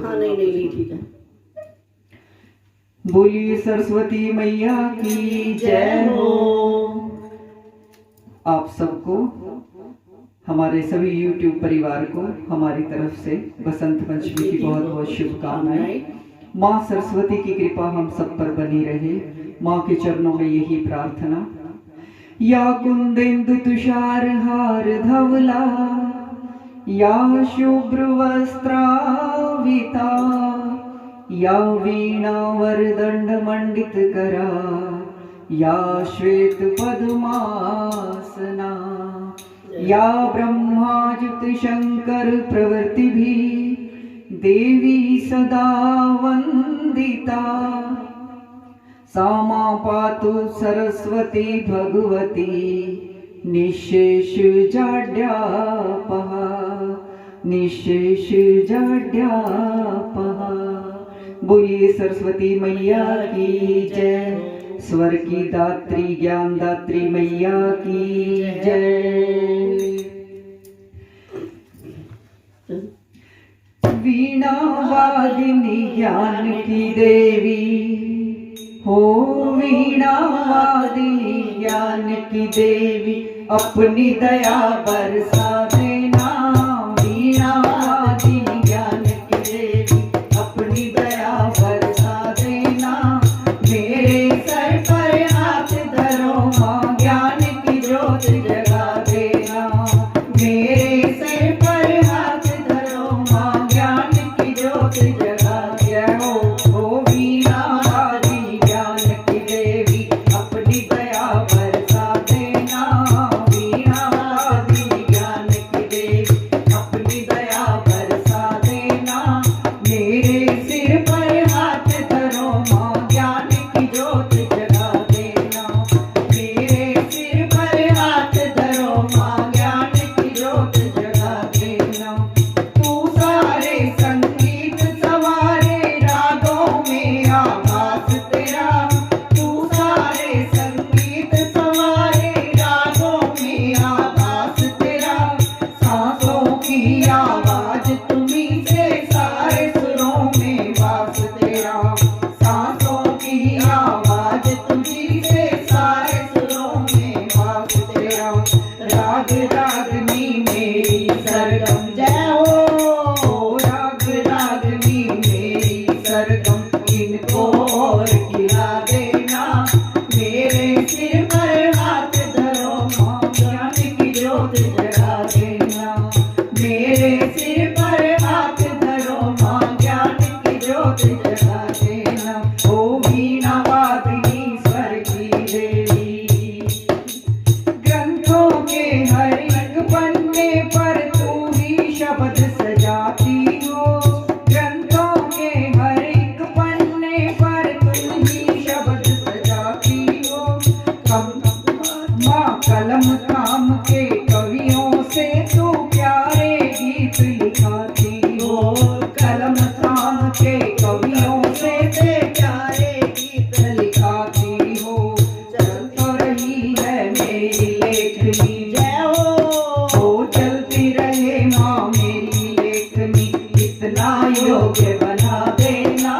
हाँ नहीं नहीं नहीं ठीक है। बोलिए सरस्वती मैया की जय हो। आप सबको, हमारे सभी YouTube परिवार को हमारी तरफ से बसंत पंचमी की बहुत बहुत शुभकामनाएं। माँ सरस्वती की कृपा हम सब पर बनी रहे। माँ के चरणों में यही प्रार्थना। या कुंदेन्दु तुषार हार धवला, या शुभ्र वस्त्राविता, या वीणा वरदंड मंडित करा, या श्वेत पद्मासना, या ब्रह्माजुत शंकर प्रवृत्ति भी देवी सदा वंदिता। सामा पातु सरस्वती भगवती निशेष जाड्यापहा, निशेष जाड्यापहा। बोलिए सरस्वती मैया की जय। स्वर की दात्री ज्ञान दात्री मैया की जय। वीणा वादिनी ज्ञान की देवी हो, वीणा वादिनी ज्ञान की देवी अपनी दया बरसा देना। वीणा वादिनी ज्ञान की देवी अपनी दया बरसा देना। मेरे सर पर हाथ धरो माँ, ज्ञान की ज्योत जगा देना। मेरे सर पर हाथ धरो माँ, ज्ञान की ज्योत जगा देना। हो वीणा वादिनी ज्ञान की देवी अपनी दया बरसा देना। वीणा वादिनी ज्ञान की देवी अपनी दया बरसा देना। मेरे सिर पर हाथ धरो माँ, ज्ञान की ज्योत जगा देना। मेरे सिर पर हाथ धरो माँ, ज्ञान की ज्योत जगा देना। तू सारे संगीत सवारे रागों में आभास तेरा। तू सारे संगीत सवारे रागों में आभास तेरा। सांसों की आवाज तुम्हीं से सारे सुरों में वास तेरा। सांसों की आवाज तुम्हीं से सारे सुरों में वास तेरा। राग रागनी मेरी सरगम जय हो। राग रागनी मेरी सरगम इनको और खिला देना। मेरे सिर पर हाथ धरो माँ, ज्ञान की ज्योत जगा देना। मेरे सिर पर हाथ धरो माँ, ज्ञान की ज्योत जगा देना। ओ वीणा वादिनी स्वर की देवी, ग्रंथों के हर एक पन्ने पर तू ही शब्द सजाती हो। ग्रंथों के हर एक पन्ने पर तू ही शब्द सजाती हो। माँ कलम थाम के कवियों से तू प्यारे गीत लिखाती हो। कलम थाम के कवियों से प्यारे गीत लिखाती हो। चल तो रही है मेरी लेखनी जय हो। चलती रहे माँ मेरी लेखनी, इतना योग्य बना देना।